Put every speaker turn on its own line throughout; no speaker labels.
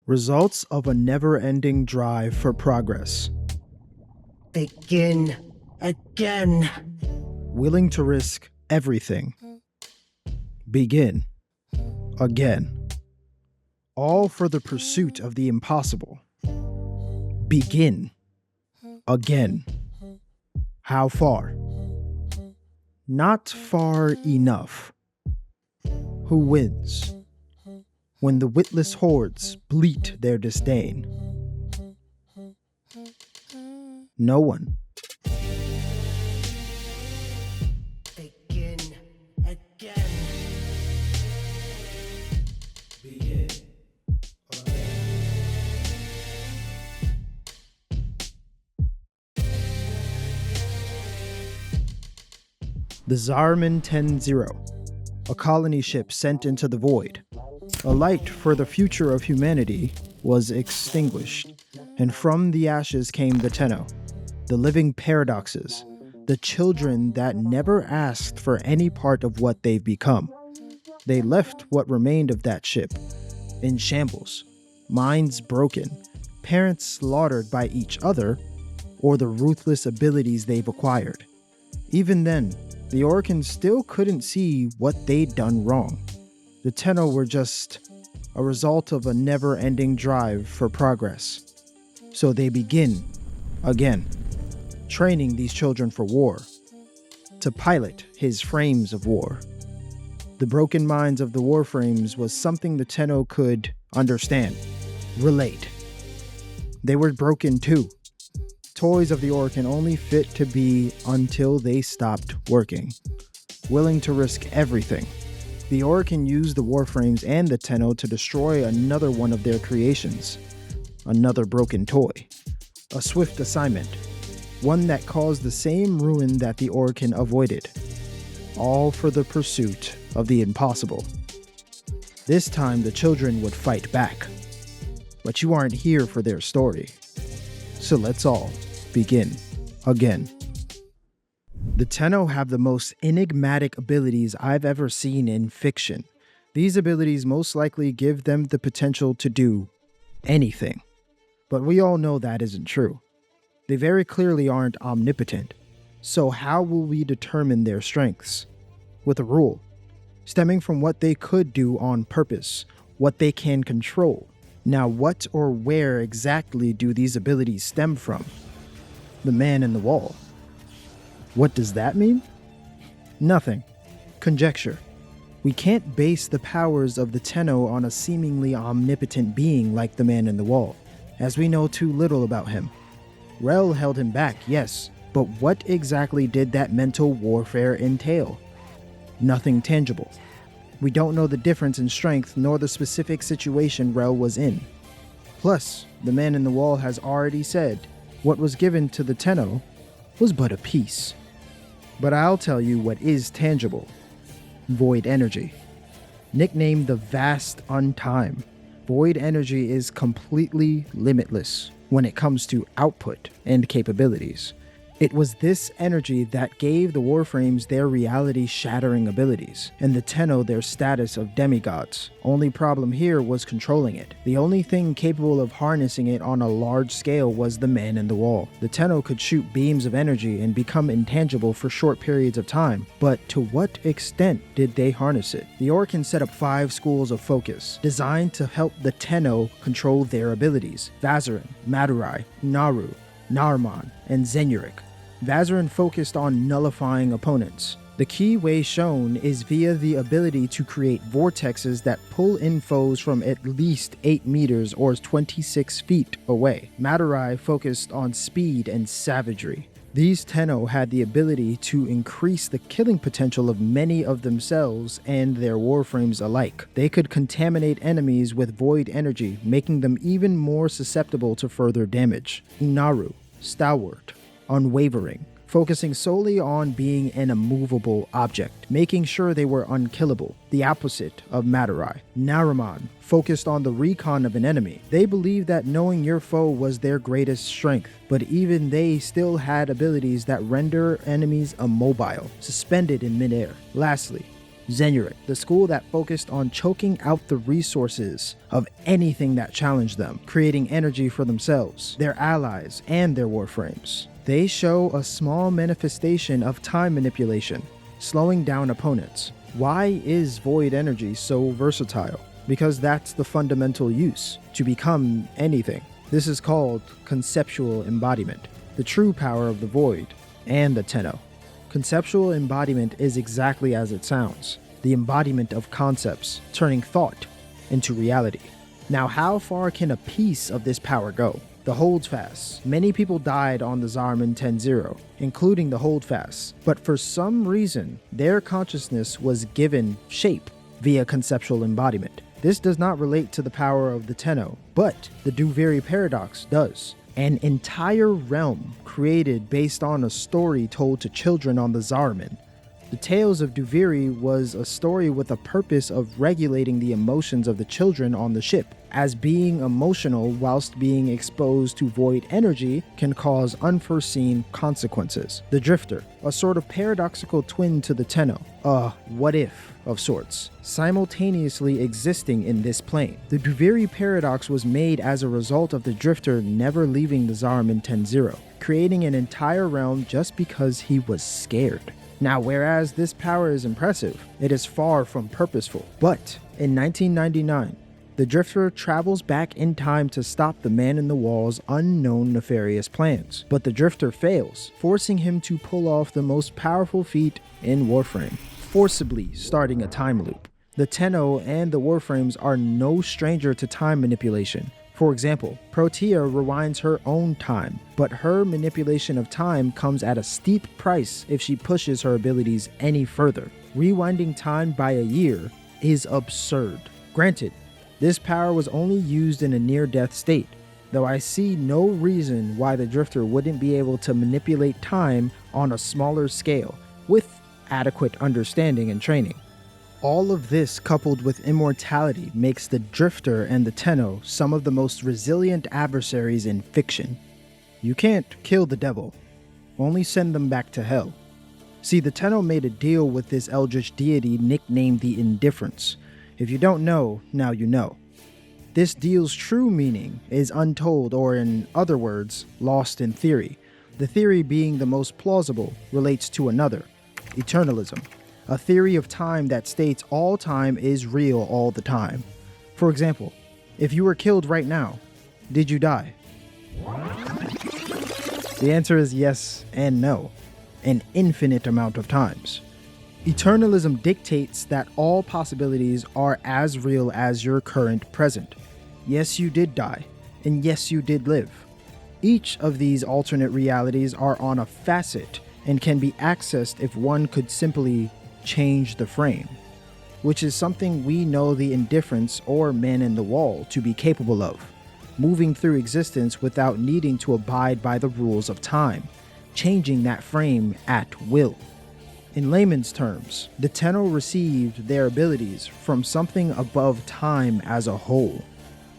Results of a never-ending drive for progress.
Begin again.
Willing to risk everything. Begin again. All for the pursuit of the impossible. Begin again. How far? Not far enough. Who wins? When the witless hordes bleat their disdain. No one.
Begin again.
Begin. The Zarman 10-0, a colony ship sent into the void. A light for the future of humanity was extinguished, and from the ashes came the Tenno, the living paradoxes, the children that never asked for any part of what they've become. They left what remained of that ship in shambles, minds broken, parents slaughtered by each other, or the ruthless abilities they've acquired. Even then, the Orcans still couldn't see what they'd done wrong. The Tenno were just a result of a never-ending drive for progress. So they begin again, training these children for war, to pilot his frames of war. The broken minds of the Warframes was something the Tenno could understand, relate. They were broken too. Toys of the Orcan only fit to be until they stopped working, willing to risk everything. The Orcan used the Warframes and the Tenno to destroy another one of their creations, another broken toy. A swift assignment, one that caused the same ruin that the Orcan avoided, all for the pursuit of the impossible. This time the children would fight back, but you aren't here for their story. So let's all begin again. The Tenno have the most enigmatic abilities I've ever seen in fiction. These abilities most likely give them the potential to do anything. But we all know that isn't true. They very clearly aren't omnipotent. So how will we determine their strengths? With a rule, stemming from what they could do on purpose, what they can control. Now what or where exactly do these abilities stem from? The man in the wall. What does that mean? Nothing. Conjecture. We can't base the powers of the Tenno on a seemingly omnipotent being like the man in the wall, as we know too little about him. Rel held him back, yes, but what exactly did that mental warfare entail? Nothing tangible. We don't know the difference in strength nor the specific situation Rel was in. Plus, the man in the wall has already said what was given to the Tenno was but a piece. But I'll tell you what is tangible. Void energy. Nicknamed the Vast Untime, void energy is completely limitless when it comes to output and capabilities. It was this energy that gave the Warframes their reality-shattering abilities, and the Tenno their status of demigods. Only problem here was controlling it. The only thing capable of harnessing it on a large scale was the man in the wall. The Tenno could shoot beams of energy and become intangible for short periods of time, but to what extent did they harness it? The Orcans set up 5 schools of focus, designed to help the Tenno control their abilities: Vazarin, Madurai, Naru, Narman, and Zenurik. Vazarin focused on nullifying opponents. The key way shown is via the ability to create vortexes that pull in foes from at least 8 meters or 26 feet away. Madurai focused on speed and savagery. These Tenno had the ability to increase the killing potential of many of themselves and their Warframes alike. They could contaminate enemies with void energy, making them even more susceptible to further damage. Naru, stalwart, unwavering, focusing solely on being an immovable object, making sure they were unkillable, the opposite of Madurai. Nariman focused on the recon of an enemy. They believed that knowing your foe was their greatest strength, but even they still had abilities that render enemies immobile, suspended in midair. Lastly, Zenuric, the school that focused on choking out the resources of anything that challenged them, creating energy for themselves, their allies, and their warframes. They show a small manifestation of time manipulation, slowing down opponents. Why is void energy so versatile? Because that's the fundamental use, to become anything. This is called conceptual embodiment, the true power of the void and the Tenno. Conceptual embodiment is exactly as it sounds, the embodiment of concepts, turning thought into reality. Now, how far can a piece of this power go? The Holdfasts. Many people died on the Zarman 10-0, including the Holdfasts, but for some reason, their consciousness was given shape via conceptual embodiment. This does not relate to the power of the Tenno, but the Duviri paradox does. An entire realm created based on a story told to children on the Zarman. The Tales of Duviri was a story with a purpose of regulating the emotions of the children on the ship, as being emotional whilst being exposed to void energy can cause unforeseen consequences. The Drifter, a sort of paradoxical twin to the Tenno, a what if of sorts, simultaneously existing in this plane. The Duviri paradox was made as a result of the Drifter never leaving the Zarman 10-0, creating an entire realm just because he was scared. Now, whereas this power is impressive, it is far from purposeful. But in 1999, the Drifter travels back in time to stop the Man in the Wall's unknown nefarious plans. But the Drifter fails, forcing him to pull off the most powerful feat in Warframe, forcibly starting a time loop. The Tenno and the Warframes are no stranger to time manipulation. For example, Protea rewinds her own time, but her manipulation of time comes at a steep price if she pushes her abilities any further. Rewinding time by a year is absurd. Granted, this power was only used in a near-death state, though I see no reason why the Drifter wouldn't be able to manipulate time on a smaller scale, with adequate understanding and training. All of this coupled with immortality makes the Drifter and the Tenno some of the most resilient adversaries in fiction. You can't kill the devil, only send them back to hell. See, the Tenno made a deal with this eldritch deity nicknamed the Indifference. If you don't know, now you know. This deal's true meaning is untold, or in other words, lost in theory. The theory being the most plausible relates to another, eternalism. A theory of time that states all time is real all the time. For example, if you were killed right now, did you die? The answer is yes and no, an infinite amount of times. Eternalism dictates that all possibilities are as real as your current present. Yes, you did die, and yes, you did live. Each of these alternate realities are on a facet and can be accessed if one could simply change the frame, which is something we know the Indifference or Man in the Wall to be capable of, moving through existence without needing to abide by the rules of time, changing that frame at will. In layman's terms, the Tenno received their abilities from something above time as a whole.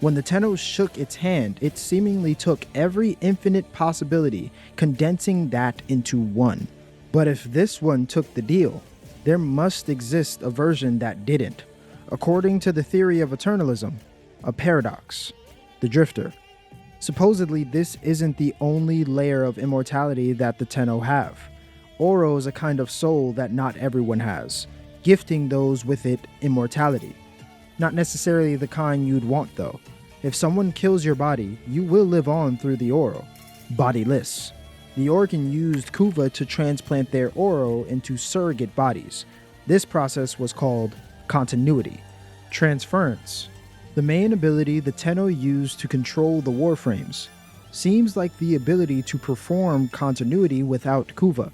When the Tenno shook its hand, it seemingly took every infinite possibility, condensing that into one. But if this one took the deal, there must exist a version that didn't. According to the theory of eternalism, a paradox, the Drifter. Supposedly, this isn't the only layer of immortality that the Tenno have. Oro is a kind of soul that not everyone has, gifting those with it immortality. Not necessarily the kind you'd want though. If someone kills your body, you will live on through the Oro, bodiless. The Organ used Kuva to transplant their Oro into surrogate bodies. This process was called continuity, transference. The main ability the Tenno used to control the Warframes seems like the ability to perform continuity without Kuva.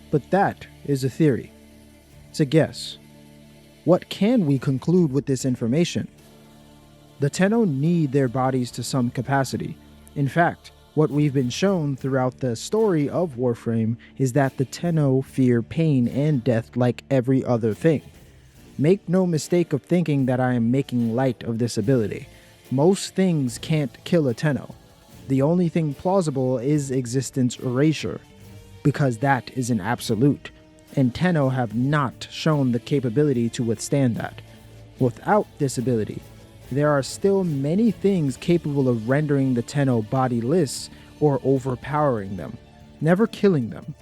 But that is a theory. It's a guess. What can we conclude with this information? The Tenno need their bodies to some capacity. In fact, what we've been shown throughout the story of Warframe is that the Tenno fear pain and death like every other thing. Make no mistake of thinking that I am making light of this ability. Most things can't kill a Tenno. The only thing plausible is existence erasure, because that is an absolute, and Tenno have not shown the capability to withstand that. Without this ability, there are still many things capable of rendering the Tenno bodiless or overpowering them, never killing them.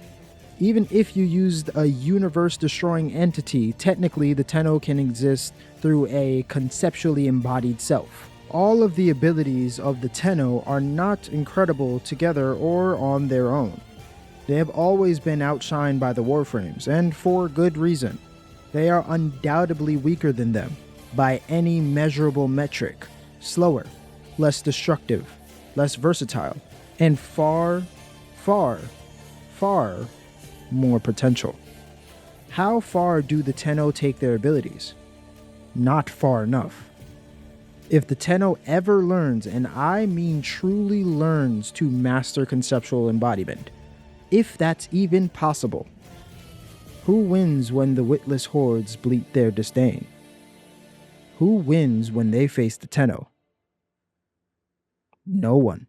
Even if you used a universe-destroying entity, technically the Tenno can exist through a conceptually embodied self. All of the abilities of the Tenno are not incredible together or on their own. They have always been outshined by the Warframes, and for good reason. They are undoubtedly weaker than them, by any measurable metric, slower, less destructive, less versatile, and far, far, far more potential. How far do the Tenno take their abilities? Not far enough. If the Tenno ever learns, and I mean truly learns, to master conceptual embodiment, if that's even possible, who wins when the witless hordes bleat their disdain? Who wins when they face the Tenno? No one.